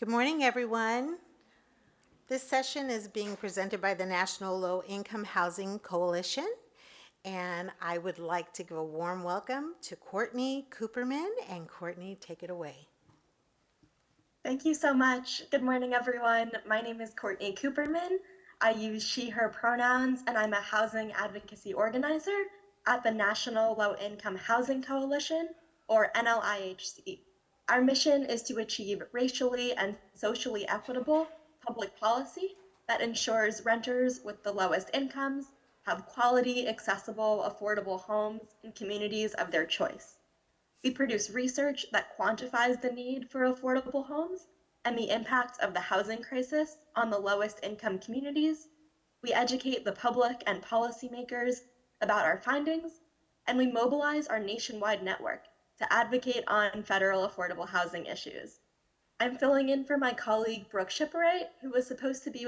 Good morning, everyone. This session is being presented by the National Low Income Housing Coalition, and I would like to give a warm welcome to Courtney Cooperman. And Courtney, take it away. Thank you so much. Good morning, everyone. My name is Courtney Cooperman. I use she, her pronouns, and I'm a housing advocacy organizer at the National Low Income Housing Coalition, or NLIHC. Our mission is to achieve racially and socially equitable public policy that ensures renters with the lowest incomes have quality, accessible, affordable homes in communities of their choice. We produce research that quantifies the need for affordable homes and the impact of the housing crisis on the lowest income communities. We educate the public and policymakers about our findings, and we mobilize our nationwide network to advocate on federal affordable housing issues. I'm filling in for my colleague Brooke Shipperite, who was supposed to be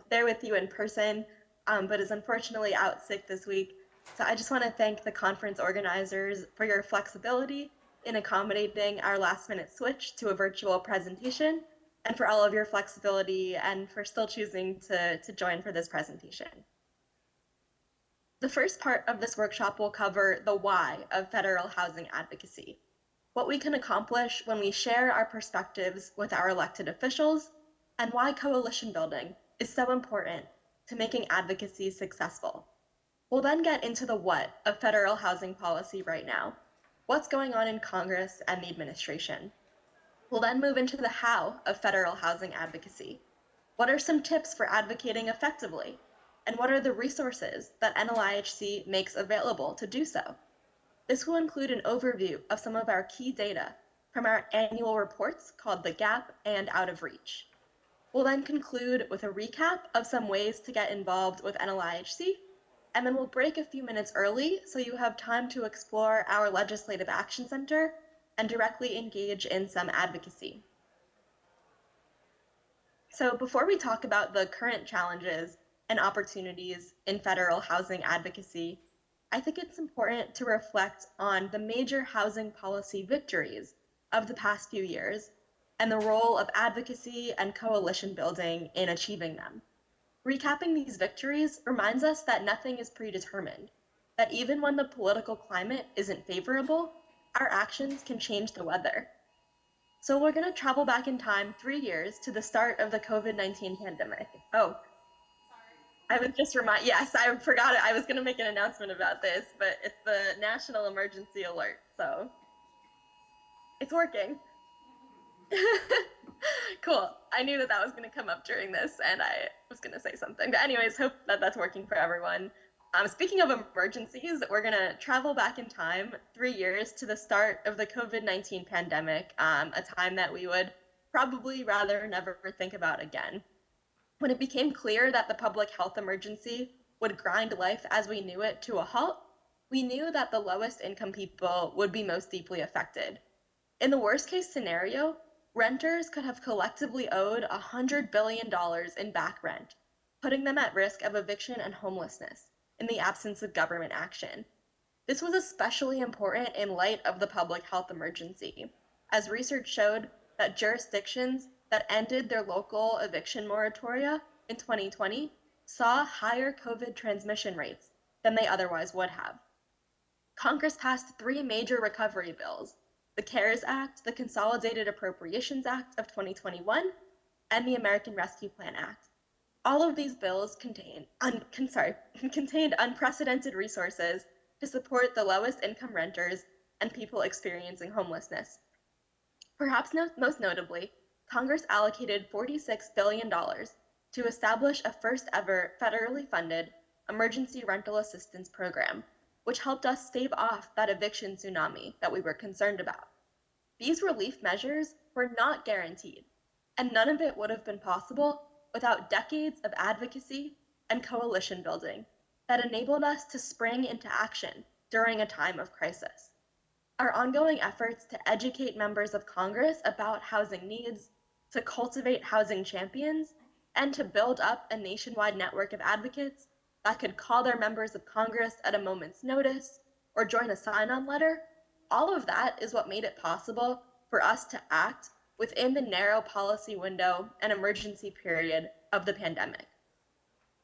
there with you in person, but is unfortunately out sick this week. So I just want to thank the conference organizers for your flexibility in accommodating our last-minute switch to a virtual presentation, and for all of your flexibility and for still choosing to join for this presentation. The first part of this workshop will cover the why of federal housing advocacy, what we can accomplish when we share our perspectives with our elected officials, and why coalition building is so important to making advocacy successful. We'll then get into the what of federal housing policy right now, what's going on in Congress and the administration. We'll then move into the how of federal housing advocacy. What are some tips for advocating effectively? And what are the resources that NLIHC makes available to do so? This will include an overview of some of our key data from our annual reports called The Gap and Out of Reach. We'll then conclude with a recap of some ways to get involved with NLIHC, and then we'll break a few minutes early so you have time to explore our Legislative Action Center and directly engage in some advocacy. So before we talk about the current challenges and opportunities in federal housing advocacy, I think it's important to reflect on the major housing policy victories of the past few years and the role of advocacy and coalition building in achieving them. Recapping these victories reminds us that nothing is predetermined, that even when the political climate isn't favorable, our actions can change the weather. So we're going to travel back in time 3 years to the start of the COVID-19 pandemic. Oh, I was just yes, I forgot it. I was going to make an announcement about this, but it's the National Emergency Alert, so it's working. Cool. I knew that was going to come up during this, and I was going to say something. But anyways, hope that that's working for everyone. Speaking of emergencies, we're going to travel back in time 3 years to the start of the COVID-19 pandemic, a time that we would probably rather never think about again. When it became clear that the public health emergency would grind life as we knew it to a halt, we knew that the lowest income people would be most deeply affected. In the worst case scenario, renters could have collectively owed $100 billion in back rent, putting them at risk of eviction and homelessness in the absence of government action. This was especially important in light of the public health emergency, as research showed that jurisdictions that ended their local eviction moratoria in 2020 saw higher COVID transmission rates than they otherwise would have. Congress passed 3 major recovery bills: the CARES Act, the Consolidated Appropriations Act of 2021, and the American Rescue Plan Act. All of these bills contained unprecedented resources to support the lowest income renters and people experiencing homelessness. Perhaps most notably, Congress allocated $46 billion to establish a first ever federally funded emergency rental assistance program, which helped us stave off that eviction tsunami that we were concerned about. These relief measures were not guaranteed, and none of it would have been possible without decades of advocacy and coalition building that enabled us to spring into action during a time of crisis. Our ongoing efforts to educate members of Congress about housing needs, to cultivate housing champions, and to build up a nationwide network of advocates that could call their members of Congress at a moment's notice or join a sign-on letter, all of that is what made it possible for us to act within the narrow policy window and emergency period of the pandemic.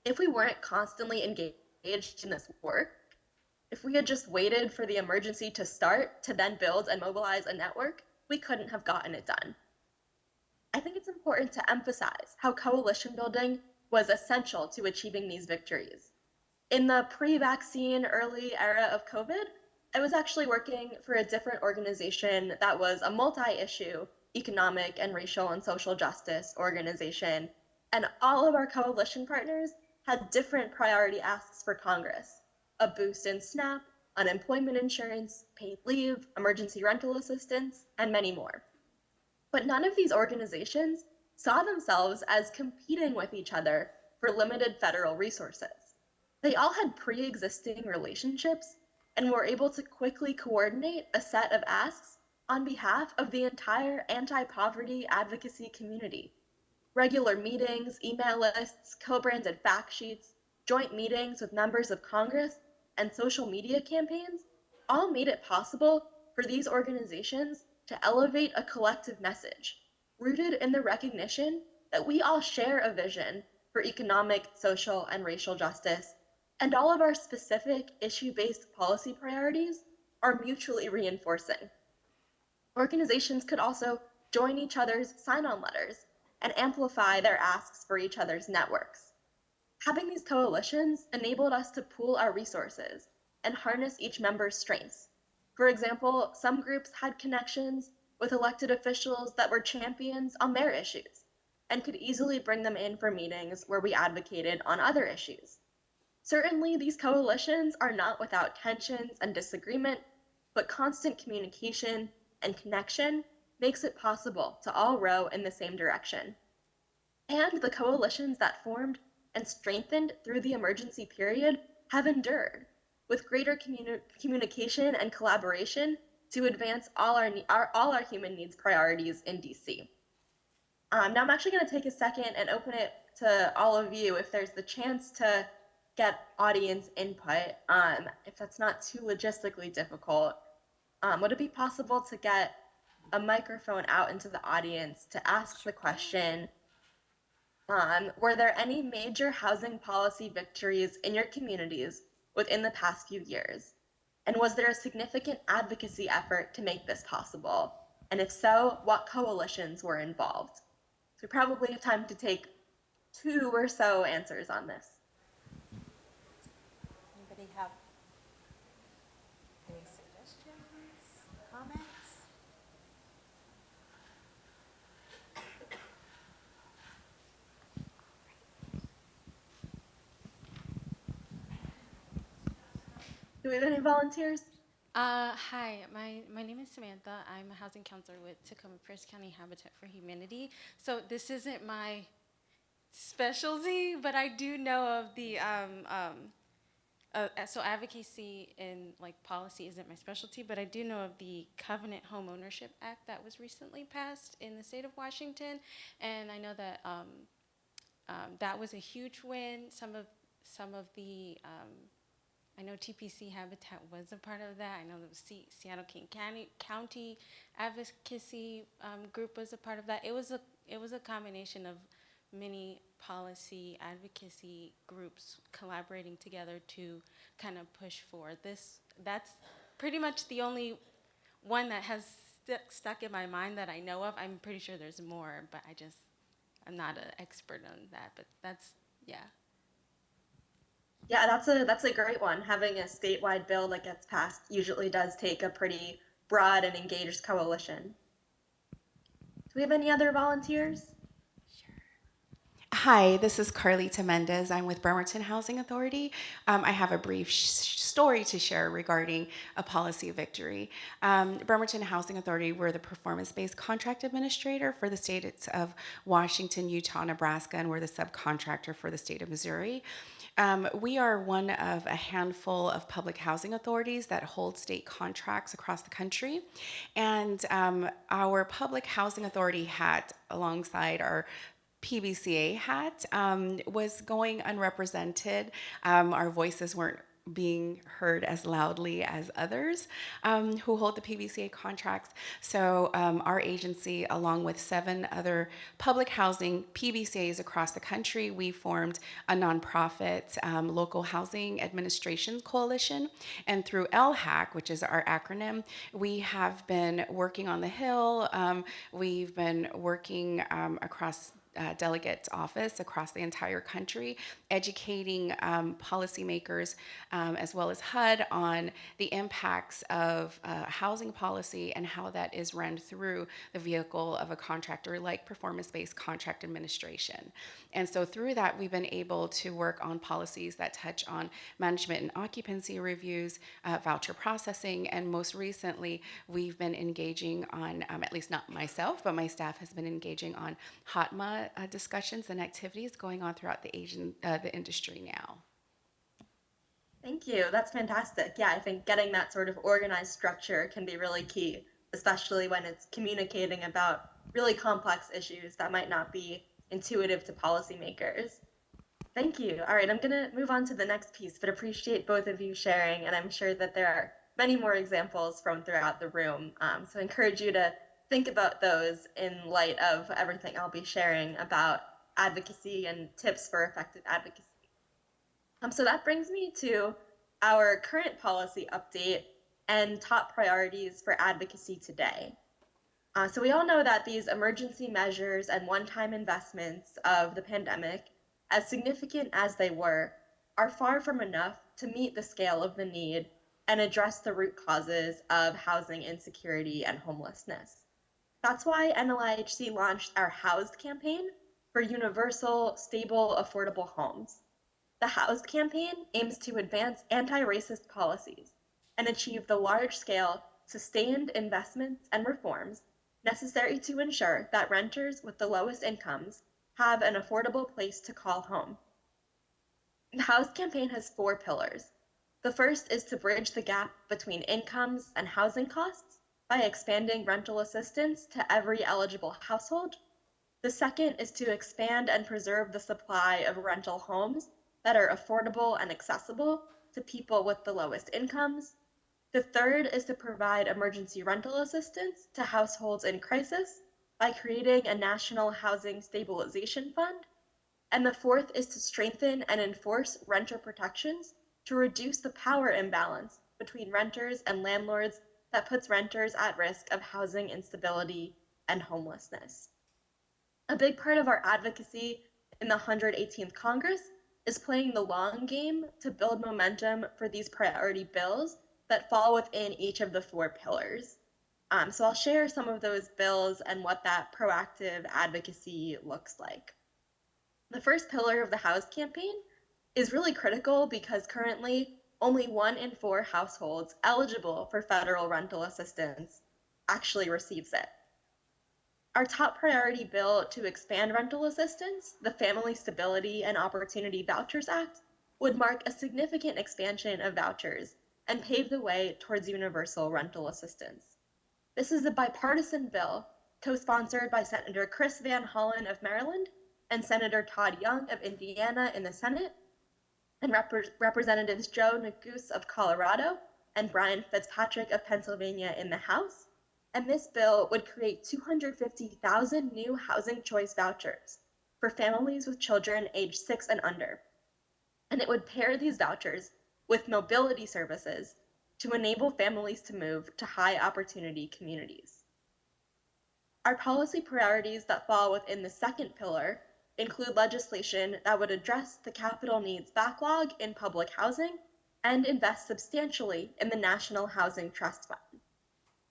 If we weren't constantly engaged in this work, if we had just waited for the emergency to start to then build and mobilize a network, we couldn't have gotten it done. I think it's important to emphasize how coalition building was essential to achieving these victories. In the pre-vaccine early era of COVID, I was actually working for a different organization that was a multi-issue economic and racial and social justice organization, and all of our coalition partners had different priority asks for Congress: a boost in SNAP, unemployment insurance, paid leave, emergency rental assistance, and many more. But none of these organizations saw themselves as competing with each other for limited federal resources. They all had pre-existing relationships and were able to quickly coordinate a set of asks on behalf of the entire anti-poverty advocacy community. Regular meetings, email lists, co-branded fact sheets, joint meetings with members of Congress, and social media campaigns all made it possible for these organizations to elevate a collective message rooted in the recognition that we all share a vision for economic, social, and racial justice, and all of our specific issue-based policy priorities are mutually reinforcing. Organizations could also join each other's sign-on letters and amplify their asks for each other's networks. Having these coalitions enabled us to pool our resources and harness each member's strengths. For example, some groups had connections with elected officials that were champions on their issues and could easily bring them in for meetings where we advocated on other issues. Certainly, these coalitions are not without tensions and disagreement, but constant communication and connection makes it possible to all row in the same direction. And the coalitions that formed and strengthened through the emergency period have endured, with greater communication and collaboration to advance all our human needs priorities in DC. Now I'm actually going to take a second and open it to all of you if there's the chance to get audience input, if that's not too logistically difficult. Would it be possible to get a microphone out into the audience to ask the question, were there any major housing policy victories in your communities within the past few years? And was there a significant advocacy effort to make this possible? And if so, what coalitions were involved? So we probably have time to take 2 or so answers on this. Anybody have any suggestions, comments? Do we have any volunteers? Hi, my name is Samantha. I'm a housing counselor with Tacoma Pierce County Habitat for Humanity. So this isn't my specialty, but I do know of the so advocacy in like policy isn't my specialty, but I do know of the Covenant Home Ownership Act that was recently passed in the state of Washington, and I know that that was a huge win. Some of the I know TPC Habitat was a part of that. I know the Seattle King County Advocacy group was a part of that. It was a combination of many policy advocacy groups collaborating together to kind of push for this. That's pretty much the only one that has stuck in my mind that I know of. I'm pretty sure there's more, but I'm not an expert on that. But that's, yeah. Yeah, that's a great one. Having a statewide bill that gets passed usually does take a pretty broad and engaged coalition. Do we have any other volunteers? Hi, this is Carlita Mendez. I'm with Bremerton Housing Authority. I have a brief story to share regarding a policy victory. Bremerton Housing Authority, we're the performance-based contract administrator for the states of Washington, Utah, Nebraska, and we're the subcontractor for the state of Missouri. We are one of a handful of public housing authorities that hold state contracts across the country. And our public housing authority hat, alongside our PBCA hat, was going unrepresented. Our voices weren't being heard as loudly as others who hold the PBCA contracts. So our agency, along with 7 other public housing PBCAs across the country, we formed a nonprofit local housing administration coalition. And through LHAC, which is our acronym, we have been working on the Hill. We've been working across delegate office across the entire country, educating policymakers as well as HUD on the impacts of housing policy and how that is run through the vehicle of a contractor like performance-based contract administration. And so through that, we've been able to work on policies that touch on management and occupancy reviews, voucher processing, and most recently, we've been engaging on, at least not myself, but my staff has been engaging on HOTMA discussions and activities going on throughout the industry now. Thank you. That's fantastic. Yeah, I think getting that sort of organized structure can be really key, especially when it's communicating about really complex issues that might not be intuitive to policymakers. Thank you. All right, I'm going to move on to the next piece, but appreciate both of you sharing, and I'm sure that there are many more examples from throughout the room. So I encourage you to think about those in light of everything I'll be sharing about advocacy and tips for effective advocacy. So that brings me to our current policy update and top priorities for advocacy today. So we all know that these emergency measures and one-time investments of the pandemic, as significant as they were, are far from enough to meet the scale of the need and address the root causes of housing insecurity and homelessness. That's why NLIHC launched our Housed campaign for universal, stable, affordable homes. The Housed campaign aims to advance anti-racist policies and achieve the large-scale, sustained investments and reforms necessary to ensure that renters with the lowest incomes have an affordable place to call home. The Housed campaign has 4 pillars. The first is to bridge the gap between incomes and housing costs by expanding rental assistance to every eligible household. The second is to expand and preserve the supply of rental homes that are affordable and accessible to people with the lowest incomes. The third is to provide emergency rental assistance to households in crisis by creating a national housing stabilization fund. And the fourth is to strengthen and enforce renter protections to reduce the power imbalance between renters and landlords that puts renters at risk of housing instability and homelessness. A big part of our advocacy in the 118th Congress is playing the long game to build momentum for these priority bills that fall within each of the 4 pillars. So I'll share some of those bills and what that proactive advocacy looks like. The first pillar of the Housed campaign is really critical because currently only 1 in 4 households eligible for federal rental assistance actually receives it. Our top priority bill to expand rental assistance, the Family Stability and Opportunity Vouchers Act, would mark a significant expansion of vouchers and pave the way towards universal rental assistance. This is a bipartisan bill co-sponsored by Senator Chris Van Hollen of Maryland and Senator Todd Young of Indiana in the Senate, and Representatives Joe Neguse of Colorado and Brian Fitzpatrick of Pennsylvania in the House. And this bill would create 250,000 new housing choice vouchers for families with children aged 6 and under. And it would pair these vouchers with mobility services to enable families to move to high opportunity communities. Our policy priorities that fall within the second pillar include legislation that would address the capital needs backlog in public housing and invest substantially in the National Housing Trust Fund.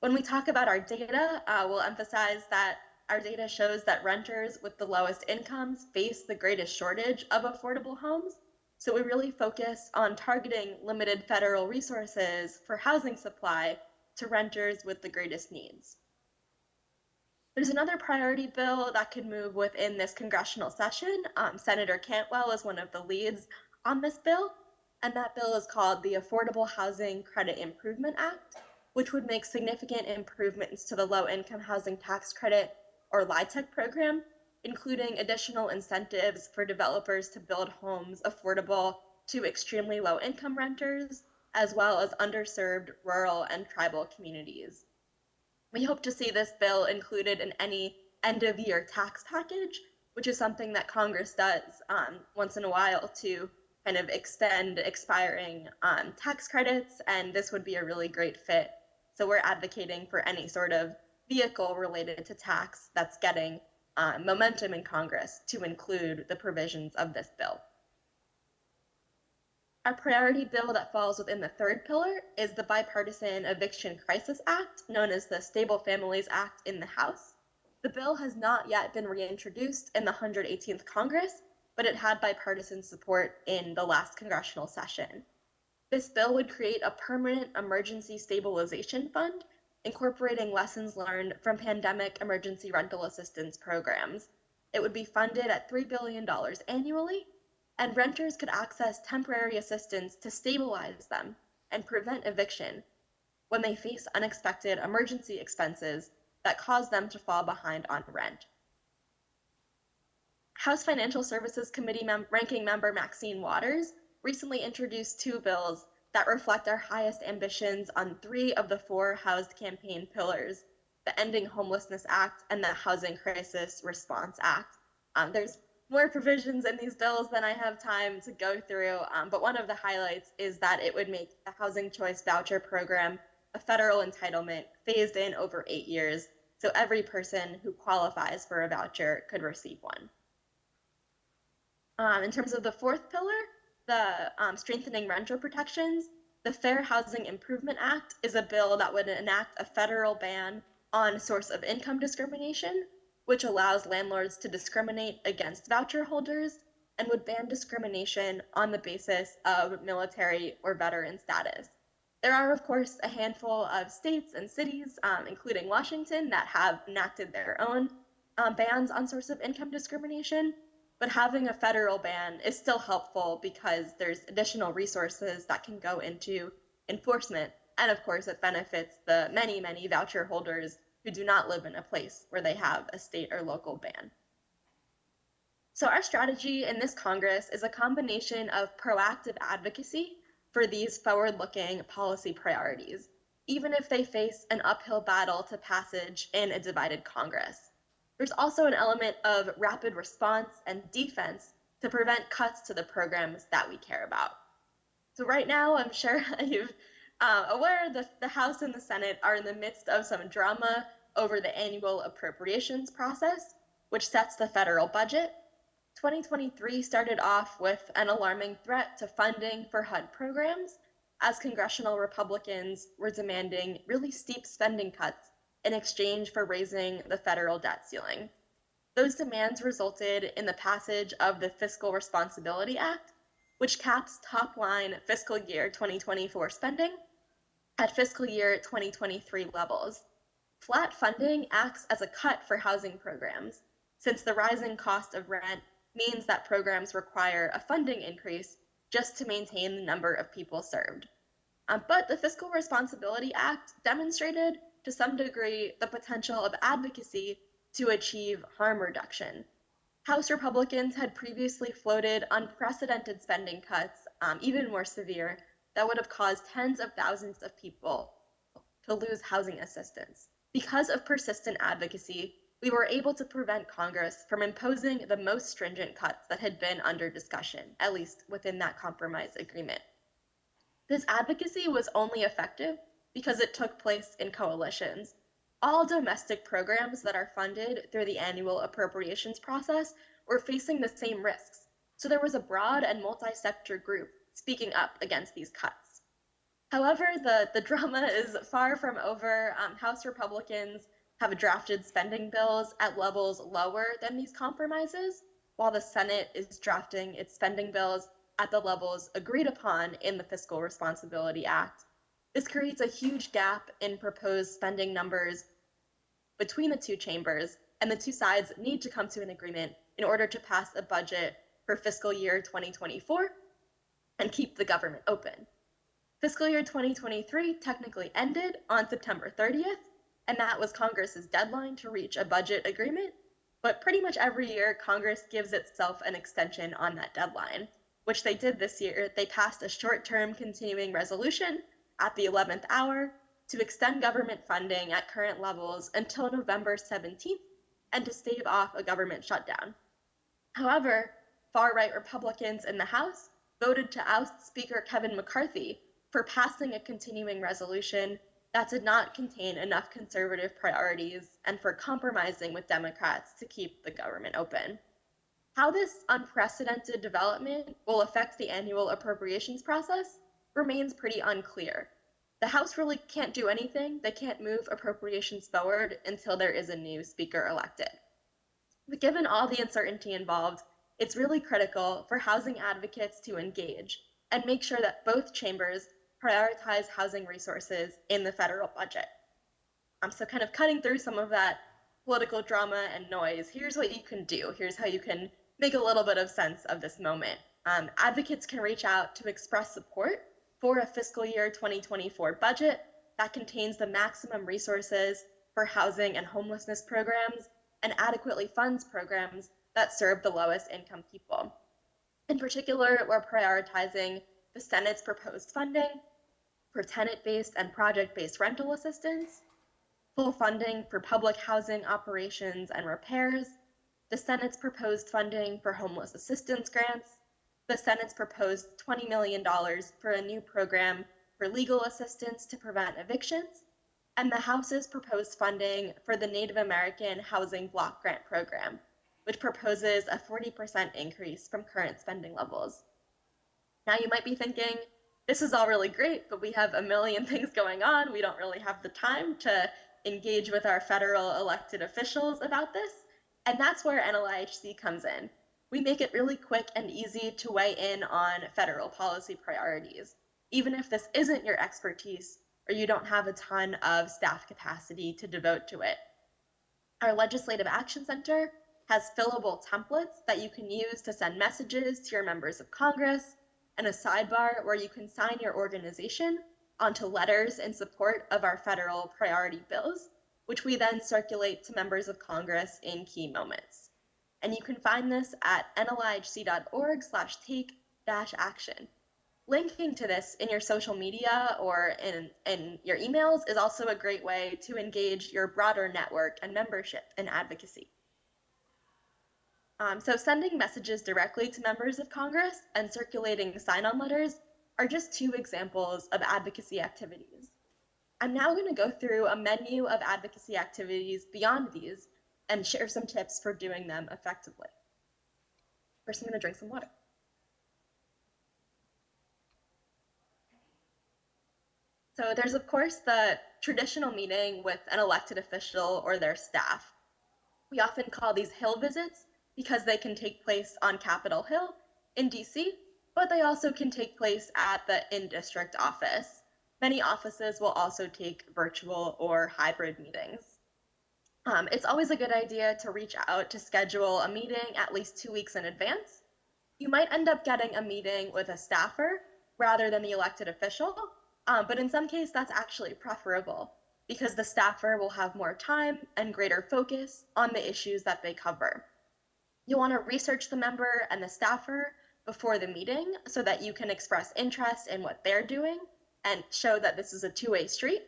When we talk about our data, we'll emphasize that our data shows that renters with the lowest incomes face the greatest shortage of affordable homes. So we really focus on targeting limited federal resources for housing supply to renters with the greatest needs. There's another priority bill that could move within this congressional session. Senator Cantwell is one of the leads on this bill, and that bill is called the Affordable Housing Credit Improvement Act, which would make significant improvements to the Low-Income Housing Tax Credit, or LIHTC program, including additional incentives for developers to build homes affordable to extremely low income renters, as well as underserved rural and tribal communities. We hope to see this bill included in any end-of-year tax package, which is something that Congress does once in a while to kind of extend expiring tax credits, and this would be a really great fit. So we're advocating for any sort of vehicle related to tax that's getting momentum in Congress to include the provisions of this bill. Our priority bill that falls within the third pillar is the Bipartisan Eviction Crisis Act, known as the Stable Families Act in the House. The bill has not yet been reintroduced in the 118th Congress, but it had bipartisan support in the last congressional session. This bill would create a permanent emergency stabilization fund, incorporating lessons learned from pandemic emergency rental assistance programs. It would be funded at $3 billion annually, and renters could access temporary assistance to stabilize them and prevent eviction when they face unexpected emergency expenses that cause them to fall behind on rent. House Financial Services Committee Ranking Member Maxine Waters recently introduced two bills that reflect our highest ambitions on 3 of the 4 housed campaign pillars, the Ending Homelessness Act and the Housing Crisis Response Act. There's more provisions in these bills than I have time to go through, but one of the highlights is that it would make the Housing Choice Voucher Program a federal entitlement phased in over 8 years, so every person who qualifies for a voucher could receive one. In terms of the fourth pillar, the strengthening rental protections, the Fair Housing Improvement Act is a bill that would enact a federal ban on source of income discrimination, which allows landlords to discriminate against voucher holders and would ban discrimination on the basis of military or veteran status. There are, of course, a handful of states and cities, including Washington, that have enacted their own bans on source of income discrimination, but having a federal ban is still helpful because there's additional resources that can go into enforcement, and of course it benefits the many, many voucher holders who do not live in a place where they have a state or local ban. So our strategy in this Congress is a combination of proactive advocacy for these forward-looking policy priorities, even if they face an uphill battle to passage in a divided Congress. There's also an element of rapid response and defense to prevent cuts to the programs that we care about. So right now, I'm sure you're aware that the House and the Senate are in the midst of some drama over the annual appropriations process, which sets the federal budget. 2023 started off with an alarming threat to funding for HUD programs, as congressional Republicans were demanding really steep spending cuts in exchange for raising the federal debt ceiling. Those demands resulted in the passage of the Fiscal Responsibility Act, which caps top-line fiscal year 2024 spending at fiscal year 2023 levels. Flat funding acts as a cut for housing programs, since the rising cost of rent means that programs require a funding increase just to maintain the number of people served. But the Fiscal Responsibility Act demonstrated to some degree the potential of advocacy to achieve harm reduction. House Republicans had previously floated unprecedented spending cuts, even more severe, that would have caused tens of thousands of people to lose housing assistance. Because of persistent advocacy, we were able to prevent Congress from imposing the most stringent cuts that had been under discussion, at least within that compromise agreement. This advocacy was only effective because it took place in coalitions. All domestic programs that are funded through the annual appropriations process were facing the same risks, so there was a broad and multi-sector group speaking up against these cuts. However, the drama is far from over. House Republicans have drafted spending bills at levels lower than these compromises, while the Senate is drafting its spending bills at the levels agreed upon in the Fiscal Responsibility Act. This creates a huge gap in proposed spending numbers between the two chambers, and the two sides need to come to an agreement in order to pass a budget for fiscal year 2024 and keep the government open. Fiscal year 2023 technically ended on September 30th, and that was Congress's deadline to reach a budget agreement, but pretty much every year Congress gives itself an extension on that deadline, which they did this year, they passed a short-term continuing resolution at the 11th hour to extend government funding at current levels until November 17th and to stave off a government shutdown. However, far-right Republicans in the House voted to oust Speaker Kevin McCarthy for passing a continuing resolution that did not contain enough conservative priorities and for compromising with Democrats to keep the government open. How this unprecedented development will affect the annual appropriations process remains pretty unclear. The House really can't do anything. They can't move appropriations forward until there is a new speaker elected. But given all the uncertainty involved, it's really critical for housing advocates to engage and make sure that both chambers prioritize housing resources in the federal budget. So kind of cutting through some of that political drama and noise, here's what you can do. Here's how you can make a little bit of sense of this moment. Advocates can reach out to express support for a fiscal year 2024 budget that contains the maximum resources for housing and homelessness programs and adequately funds programs that serve the lowest income people. In particular, we're prioritizing the Senate's proposed funding for tenant-based and project-based rental assistance, full funding for public housing operations and repairs, the Senate's proposed funding for homeless assistance grants, the Senate's proposed $20 million for a new program for legal assistance to prevent evictions, and the House's proposed funding for the Native American Housing Block Grant Program, which proposes a 40% increase from current spending levels. Now you might be thinking, this is all really great, but we have a million things going on. We don't really have the time to engage with our federal elected officials about this. And that's where NLIHC comes in. We make it really quick and easy to weigh in on federal policy priorities, even if this isn't your expertise or you don't have a ton of staff capacity to devote to it. Our Legislative Action Center has fillable templates that you can use to send messages to your members of Congress, and a sidebar where you can sign your organization onto letters in support of our federal priority bills, which we then circulate to members of Congress in key moments. And you can find this at nlihc.org/take-action. Linking to this in your social media or in your emails is also a great way to engage your broader network and membership in advocacy. So sending messages directly to members of Congress and circulating sign-on letters are just two examples of advocacy activities. I'm now going to go through a menu of advocacy activities beyond these and share some tips for doing them effectively. First, I'm going to drink some water. So there's, of course, the traditional meeting with an elected official or their staff. We often call these Hill visits because they can take place on Capitol Hill in DC, but they also can take place at the in-district office. Many offices will also take virtual or hybrid meetings. It's always a good idea to reach out to schedule a meeting at least 2 weeks in advance. You might end up getting a meeting with a staffer rather than the elected official, but in some cases that's actually preferable because the staffer will have more time and greater focus on the issues that they cover. You'll want to research the member and the staffer before the meeting so that you can express interest in what they're doing and show that this is a two-way street.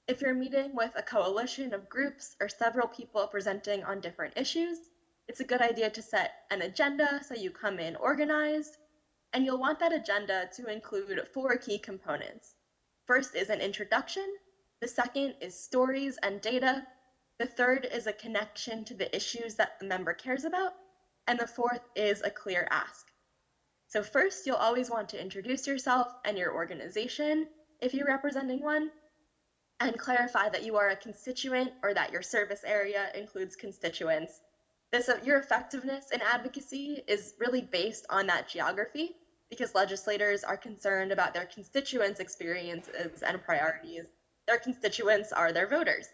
If you're meeting with a coalition of groups or several people presenting on different issues, it's a good idea to set an agenda so you come in organized, and you'll want that agenda to include 4 key components. First is an introduction, the second is stories and data, the third is a connection to the issues that the member cares about, and the fourth is a clear ask. So first, you'll always want to introduce yourself and your organization, if you're representing one, and clarify that you are a constituent or that your service area includes constituents. Your effectiveness in advocacy is really based on that geography because legislators are concerned about their constituents' experiences and priorities. Their constituents are their voters.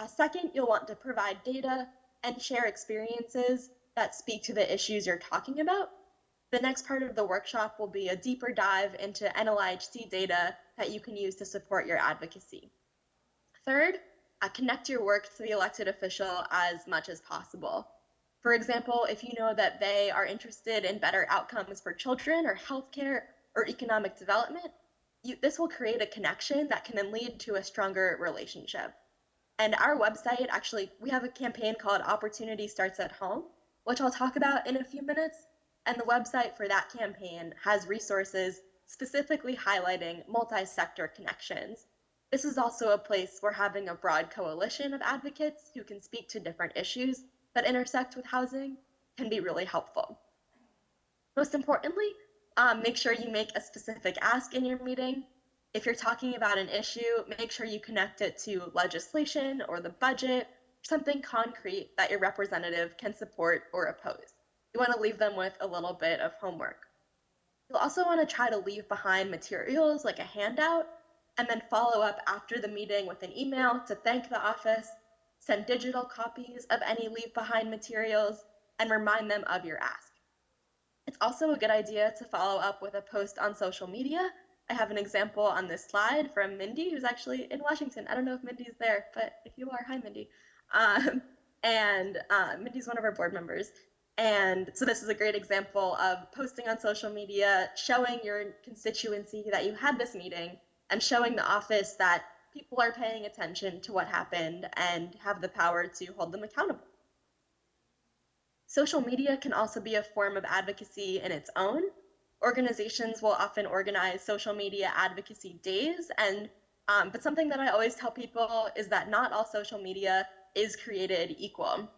Second, you'll want to provide data and share experiences that speak to the issues you're talking about. The next part of the workshop will be a deeper dive into NLIHC data that you can use to support your advocacy. Third, connect your work to the elected official as much as possible. For example, if you know that they are interested in better outcomes for children or healthcare or economic development, this will create a connection that can then lead to a stronger relationship. And our website, actually, we have a campaign called Opportunity Starts at Home, which I'll talk about in a few minutes. And the website for that campaign has resources specifically highlighting multi-sector connections. This is also a place where having a broad coalition of advocates who can speak to different issues that intersect with housing can be really helpful. Most importantly, make sure you make a specific ask in your meeting. If you're talking about an issue, make sure you connect it to legislation or the budget, something concrete that your representative can support or oppose. You want to leave them with a little bit of homework. You'll also want to try to leave behind materials like a handout, and then follow up after the meeting with an email to thank the office, send digital copies of any leave behind materials, and remind them of your ask. It's also a good idea to follow up with a post on social media. I have an example on this slide from Mindy, who's actually in Washington. I don't know if Mindy's there, but if you are, hi Mindy. Mindy's one of our board members. And so this is a great example of posting on social media, showing your constituency that you had this meeting, and showing the office that people are paying attention to what happened and have the power to hold them accountable. Social media can also be a form of advocacy in its own. Organizations will often organize social media advocacy days, but something that I always tell people is that not all social media is created equal.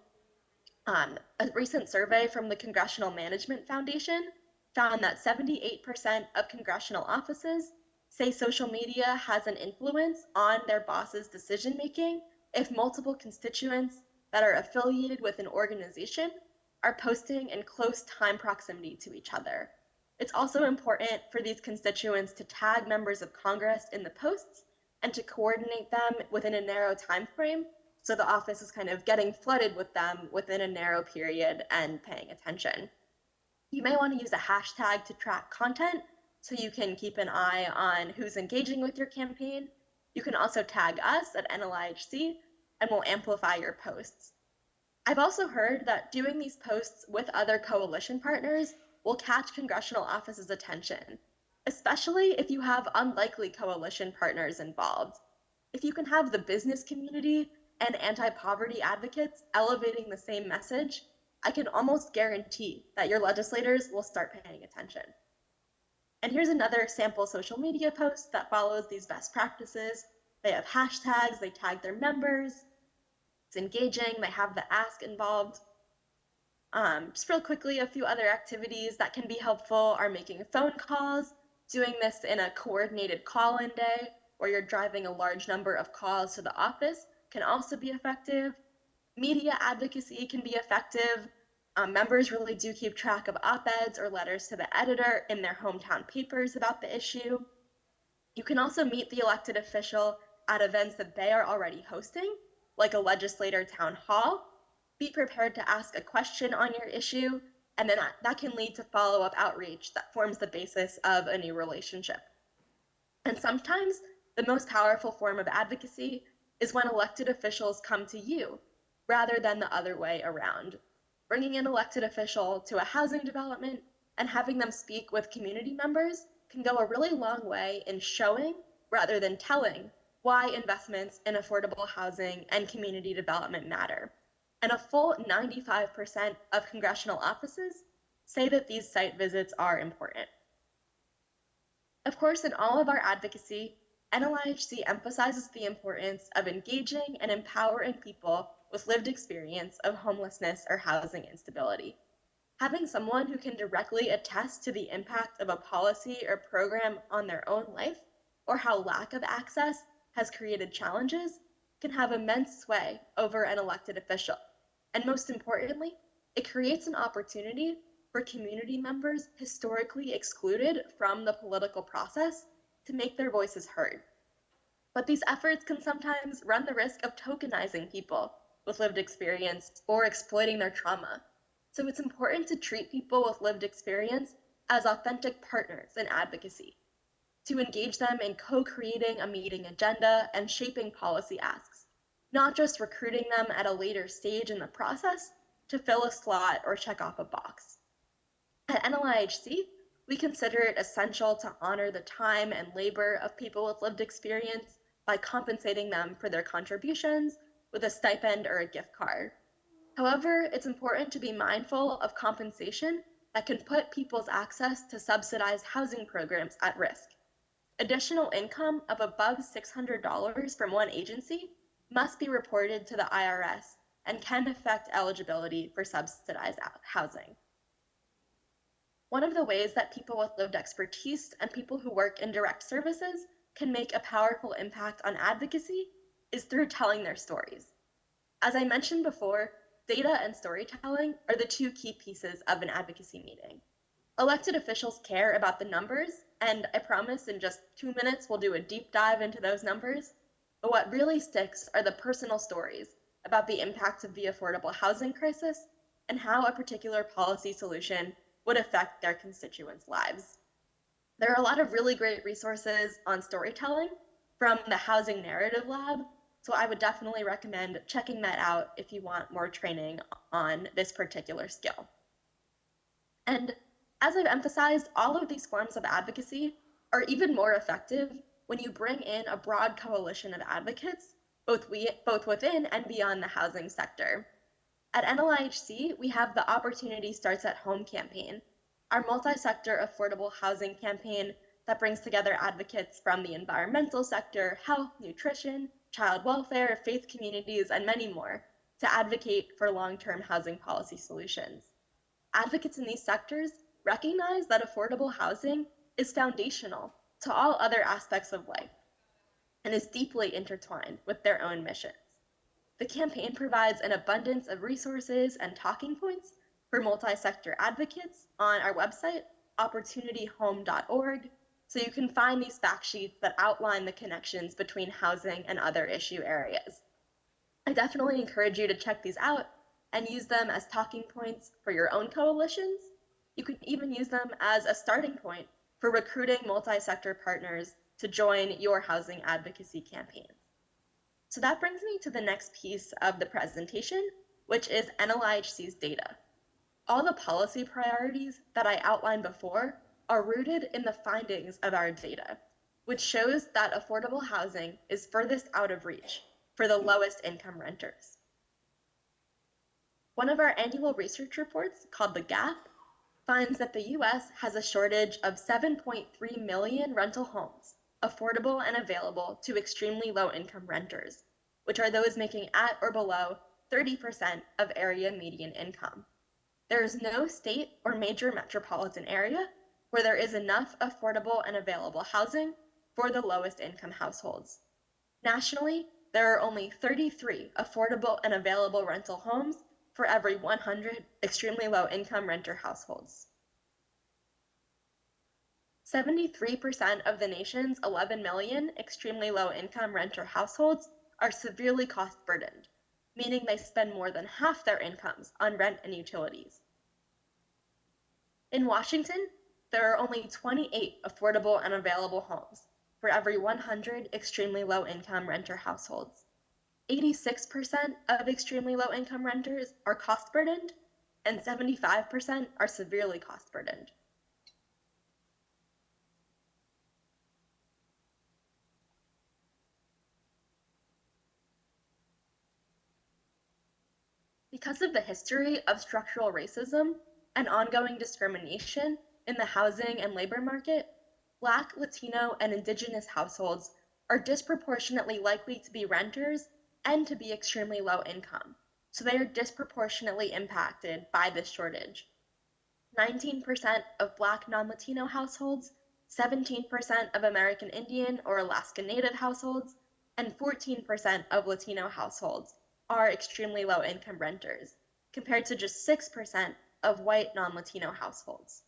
A recent survey from the Congressional Management Foundation found that 78% of congressional offices say social media has an influence on their boss's decision-making if multiple constituents that are affiliated with an organization are posting in close time proximity to each other. It's also important for these constituents to tag members of Congress in the posts and to coordinate them within a narrow time frame, so the office is kind of getting flooded with them within a narrow period and paying attention. You may want to use a hashtag to track content so you can keep an eye on who's engaging with your campaign. You can also tag us at NLIHC and we'll amplify your posts. I've also heard that doing these posts with other coalition partners will catch congressional offices' attention, especially if you have unlikely coalition partners involved. If you can have the business community and anti-poverty advocates elevating the same message, I can almost guarantee that your legislators will start paying attention. And here's another sample social media post that follows these best practices. They have hashtags, they tag their members, it's engaging, they have the ask involved. Just real quickly, a few other activities that can be helpful are making phone calls, doing this in a coordinated call-in day where you're driving a large number of calls to the office can also be effective. Media advocacy can be effective. Members really do keep track of op-eds or letters to the editor in their hometown papers about the issue. You can also meet the elected official at events that they are already hosting, like a legislator town hall. Be prepared to ask a question on your issue, and then that can lead to follow-up outreach that forms the basis of a new relationship. And sometimes the most powerful form of advocacy is when elected officials come to you rather than the other way around. Bringing an elected official to a housing development and having them speak with community members can go a really long way in showing rather than telling why investments in affordable housing and community development matter. And a full 95% of congressional offices say that these site visits are important. Of course, in all of our advocacy, NLIHC emphasizes the importance of engaging and empowering people with lived experience of homelessness or housing instability. Having someone who can directly attest to the impact of a policy or program on their own life, or how lack of access has created challenges, can have immense sway over an elected official. And most importantly, it creates an opportunity for community members historically excluded from the political process to make their voices heard. But these efforts can sometimes run the risk of tokenizing people with lived experience or exploiting their trauma. So it's important to treat people with lived experience as authentic partners in advocacy, to engage them in co-creating a meeting agenda and shaping policy asks, not just recruiting them at a later stage in the process, to fill a slot or check off a box. At NLIHC, we consider it essential to honor the time and labor of people with lived experience by compensating them for their contributions with a stipend or a gift card. However, it's important to be mindful of compensation that can put people's access to subsidized housing programs at risk. Additional income of above $600 from one agency must be reported to the IRS and can affect eligibility for subsidized housing. One of the ways that people with lived expertise and people who work in direct services can make a powerful impact on advocacy is through telling their stories. As I mentioned before, data and storytelling are the two key pieces of an advocacy meeting. Elected officials care about the numbers, and I promise in just 2 minutes we'll do a deep dive into those numbers, but what really sticks are the personal stories about the impacts of the affordable housing crisis and how a particular policy solution would affect their constituents' lives. There are a lot of really great resources on storytelling from the Housing Narrative Lab, so I would definitely recommend checking that out if you want more training on this particular skill. And as I've emphasized, all of these forms of advocacy are even more effective when you bring in a broad coalition of advocates, both within and beyond the housing sector. At NLIHC, we have the Opportunity Starts at Home campaign, our multi-sector affordable housing campaign that brings together advocates from the environmental sector, health, nutrition, child welfare, faith communities, and many more to advocate for long-term housing policy solutions. Advocates in these sectors recognize that affordable housing is foundational to all other aspects of life and is deeply intertwined with their own missions. The campaign provides an abundance of resources and talking points for multi-sector advocates on our website, opportunityhome.org, so you can find these fact sheets that outline the connections between housing and other issue areas. I definitely encourage you to check these out and use them as talking points for your own coalitions. You can even use them as a starting point for recruiting multi-sector partners to join your housing advocacy campaigns. So that brings me to the next piece of the presentation, which is NLIHC's data. All the policy priorities that I outlined before are rooted in the findings of our data, which shows that affordable housing is furthest out of reach for the lowest income renters. One of our annual research reports, called the GAP, finds that the US has a shortage of 7.3 million rental homes, affordable and available to extremely low-income renters, which are those making at or below 30% of area median income. There is no state or major metropolitan area where there is enough affordable and available housing for the lowest income households. Nationally, there are only 33 affordable and available rental homes for every 100 extremely low-income renter households. 73% of the nation's 11 million extremely low-income renter households are severely cost-burdened, meaning they spend more than half their incomes on rent and utilities. In Washington, there are only 28 affordable and available homes for every 100 extremely low-income renter households. 86% of extremely low-income renters are cost-burdened, and 75% are severely cost-burdened. Because of the history of structural racism and ongoing discrimination in the housing and labor market, Black, Latino, and Indigenous households are disproportionately likely to be renters and to be extremely low income, so they are disproportionately impacted by this shortage. 19% of Black non-Latino households, 17% of American Indian or Alaska Native households, and 14% of Latino households are extremely low-income renters, compared to just 6% of white non-Latino households.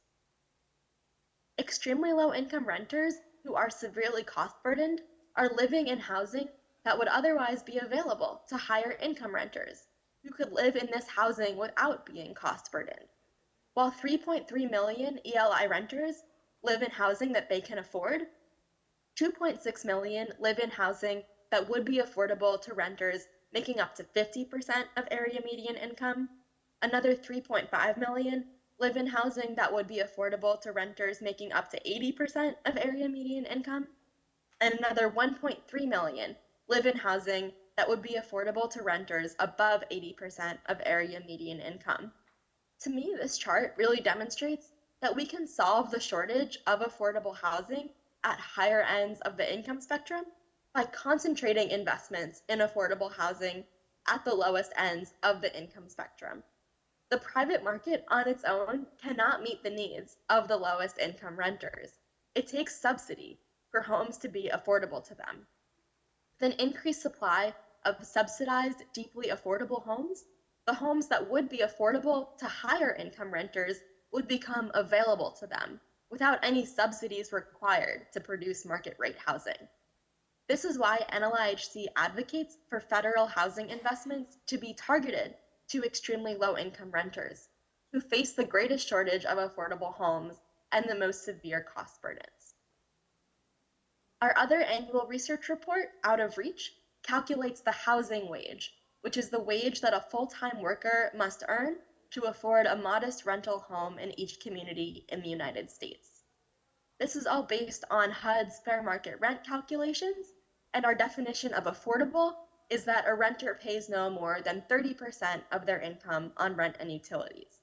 Extremely low-income renters who are severely cost-burdened are living in housing that would otherwise be available to higher-income renters who could live in this housing without being cost-burdened. While 3.3 million ELI renters live in housing that they can afford, 2.6 million live in housing that would be affordable to renters making up to 50% of area median income, Another 3.5 million live in housing that would be affordable to renters making up to 80% of area median income, and another 1.3 million live in housing that would be affordable to renters above 80% of area median income. To me, this chart really demonstrates that we can solve the shortage of affordable housing at higher ends of the income spectrum by concentrating investments in affordable housing at the lowest ends of the income spectrum. The private market on its own cannot meet the needs of the lowest income renters. It takes subsidy for homes to be affordable to them. With an increased supply of subsidized, deeply affordable homes, the homes that would be affordable to higher income renters would become available to them without any subsidies required to produce market rate housing. This is why NLIHC advocates for federal housing investments to be targeted to extremely low-income renters who face the greatest shortage of affordable homes and the most severe cost burdens. Our other annual research report, Out of Reach, calculates the housing wage, which is the wage that a full-time worker must earn to afford a modest rental home in each community in the United States. This is all based on HUD's fair market rent calculations, and our definition of affordable is that a renter pays no more than 30% of their income on rent and utilities.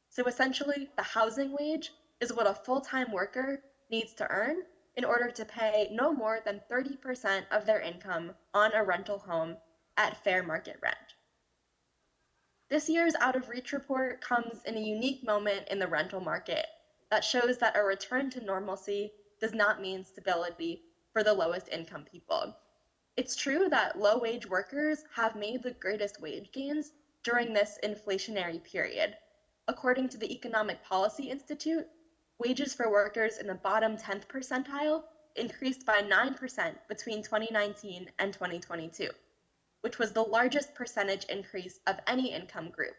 So essentially, the housing wage is what a full-time worker needs to earn in order to pay no more than 30% of their income on a rental home at fair market rent. This year's Out of Reach report comes in a unique moment in the rental market that shows that a return to normalcy does not mean stability for the lowest income people. It's true that low-wage workers have made the greatest wage gains during this inflationary period. According to the Economic Policy Institute, wages for workers in the bottom 10th percentile increased by 9% between 2019 and 2022, which was the largest percentage increase of any income group.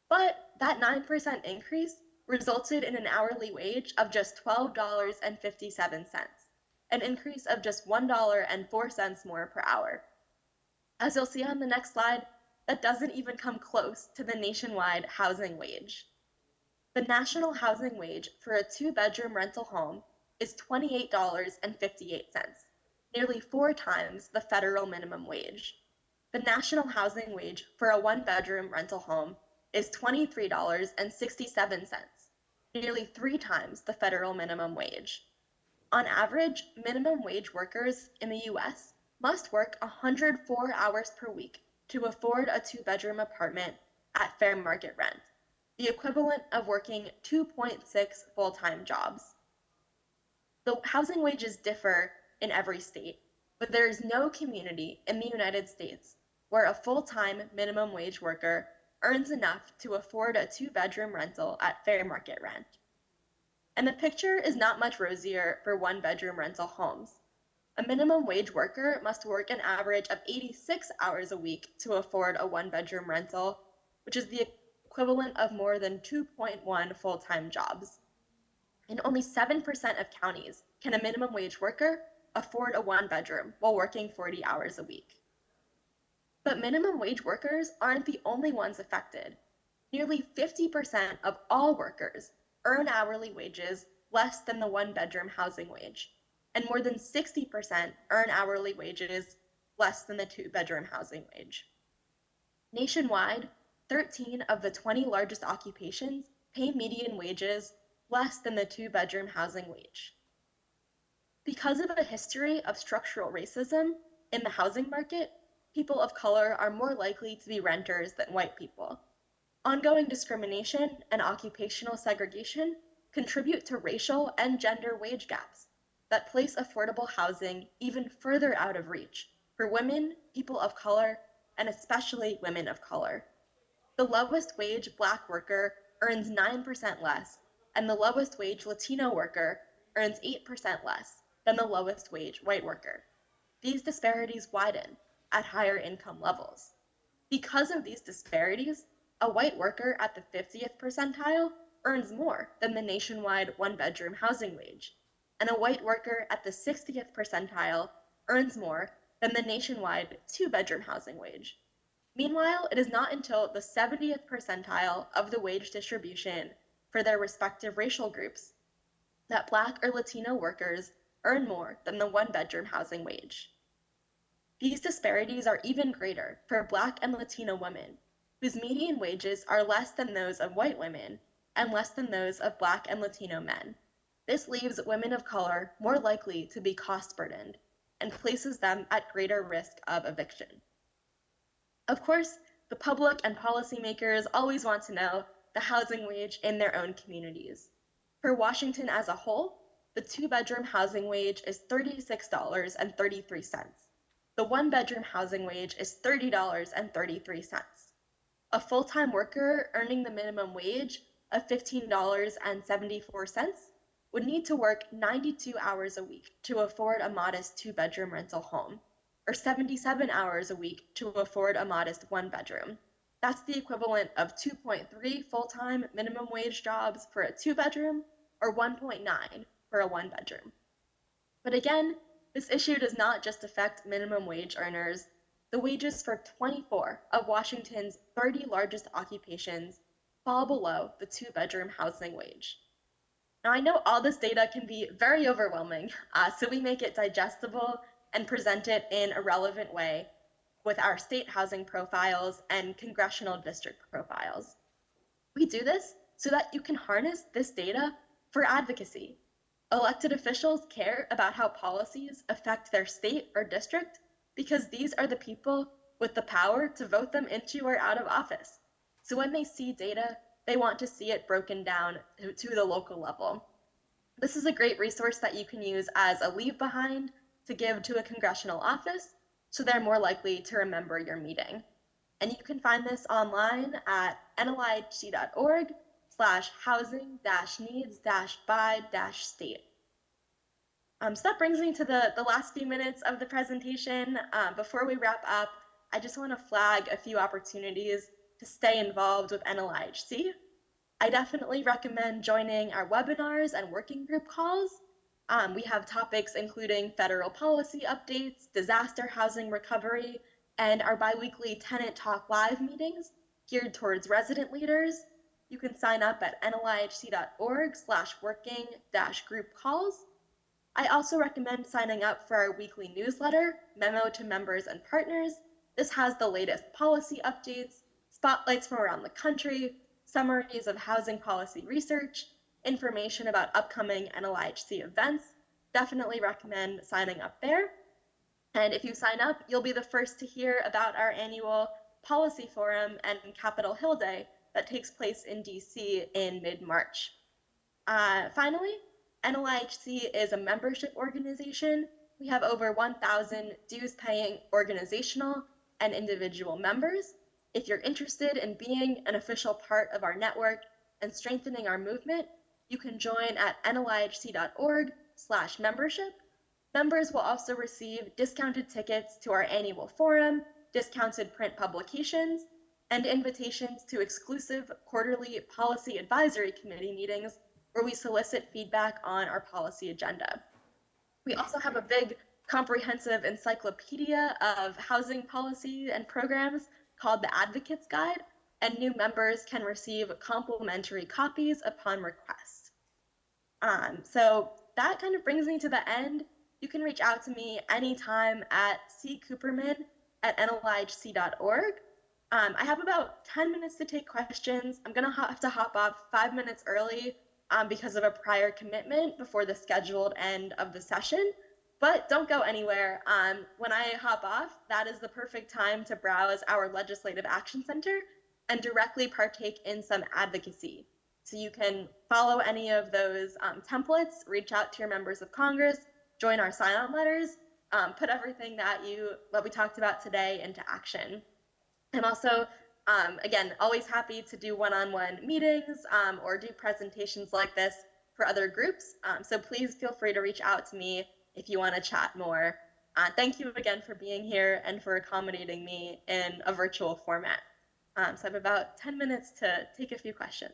But that 9% increase resulted in an hourly wage of just $12.57, an increase of just $1.04 more per hour. As you'll see on the next slide, that doesn't even come close to the nationwide housing wage. The national housing wage for a two-bedroom rental home is $28.58, nearly 4 times the federal minimum wage. The national housing wage for a one-bedroom rental home is $23.67, nearly 3 times the federal minimum wage. On average, minimum wage workers in the US must work 104 hours per week to afford a two-bedroom apartment at fair market rent, the equivalent of working 2.6 full-time jobs. The housing wages differ in every state, but there is no community in the United States where a full-time minimum wage worker earns enough to afford a two-bedroom rental at fair market rent. And the picture is not much rosier for one-bedroom rental homes. A minimum wage worker must work an average of 86 hours a week to afford a one-bedroom rental, which is the equivalent of more than 2.1 full-time jobs. In only 7% of counties can a minimum wage worker afford a one-bedroom while working 40 hours a week. But minimum wage workers aren't the only ones affected. Nearly 50% of all workers earn hourly wages less than the one-bedroom housing wage, and more than 60% earn hourly wages less than the two-bedroom housing wage. Nationwide, 13 of the 20 largest occupations pay median wages less than the two-bedroom housing wage. Because of a history of structural racism in the housing market, people of color are more likely to be renters than white people. Ongoing discrimination and occupational segregation contribute to racial and gender wage gaps that place affordable housing even further out of reach for women, people of color, and especially women of color. The lowest wage Black worker earns 9% less, and the lowest wage Latino worker earns 8% less than the lowest wage white worker. These disparities widen at higher income levels. Because of these disparities, a white worker at the 50th percentile earns more than the nationwide one-bedroom housing wage, and a white worker at the 60th percentile earns more than the nationwide two-bedroom housing wage. Meanwhile, it is not until the 70th percentile of the wage distribution for their respective racial groups that Black or Latino workers earn more than the one-bedroom housing wage. These disparities are even greater for Black and Latino women, whose median wages are less than those of white women and less than those of Black and Latino men. This leaves women of color more likely to be cost-burdened and places them at greater risk of eviction. Of course, the public and policymakers always want to know the housing wage in their own communities. For Washington as a whole, the two-bedroom housing wage is $36.33. The one-bedroom housing wage is $30.33. A full-time worker earning the minimum wage of $15.74 would need to work 92 hours a week to afford a modest two-bedroom rental home, or 77 hours a week to afford a modest one-bedroom. That's the equivalent of 2.3 full-time minimum wage jobs for a two-bedroom, or 1.9 for a one-bedroom. But again, this issue does not just affect minimum wage earners. The wages for 24 of Washington's 30 largest occupations fall below the two-bedroom housing wage. Now, I know all this data can be very overwhelming, so we make it digestible and present it in a relevant way with our state housing profiles and congressional district profiles. We do this so that you can harness this data for advocacy. Elected officials care about how policies affect their state or district because these are the people with the power to vote them into or out of office. So when they see data, they want to see it broken down to the local level. This is a great resource that you can use as a leave behind to give to a congressional office, so they're more likely to remember your meeting. And you can find this online at nlihc.org/housing-needs-by-state. So that brings me to the last few minutes of the presentation. Before we wrap up, I just want to flag a few opportunities to stay involved with NLIHC. I definitely recommend joining our webinars and working group calls. We have topics including federal policy updates, disaster housing recovery, and our biweekly Tenant Talk Live meetings geared towards resident leaders. You can sign up at nlihc.org/working-group calls. I also recommend signing up for our weekly newsletter, Memo to Members and Partners. This has the latest policy updates, spotlights from around the country, summaries of housing policy research, information about upcoming NLIHC events. Definitely recommend signing up there. And if you sign up, you'll be the first to hear about our annual Policy Forum and Capitol Hill Day that takes place in DC in mid-March. Finally, NLIHC is a membership organization. We have over 1,000 dues-paying organizational and individual members. If you're interested in being an official part of our network and strengthening our movement, you can join at nlihc.org/membership. Members will also receive discounted tickets to our annual forum, discounted print publications, and invitations to exclusive quarterly policy advisory committee meetings where we solicit feedback on our policy agenda. We also have a big comprehensive encyclopedia of housing policy and programs called the Advocacy Guide, and new members can receive complimentary copies upon request. So that kind of brings me to the end. You can reach out to me anytime at ccooperman@nlihc.org. I have about 10 minutes to take questions. I'm gonna have to hop off 5 minutes early because of a prior commitment before the scheduled end of the session, but don't go anywhere. When I hop off, that is the perfect time to browse our Legislative Action Center and directly partake in some advocacy. So you can follow any of those templates, reach out to your members of Congress, join our sign-on letters, put everything that we talked about today into action. I'm also, again, always happy to do one-on-one meetings or do presentations like this for other groups. So please feel free to reach out to me if you want to chat more. Thank you again for being here and for accommodating me in a virtual format. So I have about 10 minutes to take a few questions.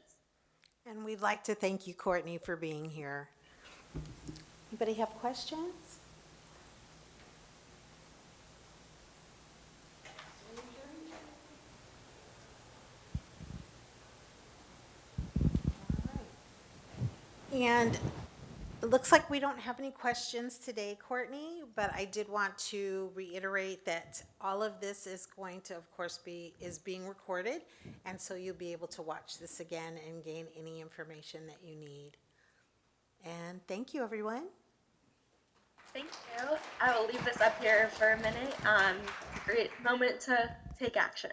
And we'd like to thank you, Courtney, for being here. Anybody have questions? And it looks like we don't have any questions today, Courtney, but I did want to reiterate that all of this is going to, of course, is being recorded, and so you'll be able to watch this again and gain any information that you need. And thank you, everyone. Thank you. I will leave this up here for a minute. Great moment to take action.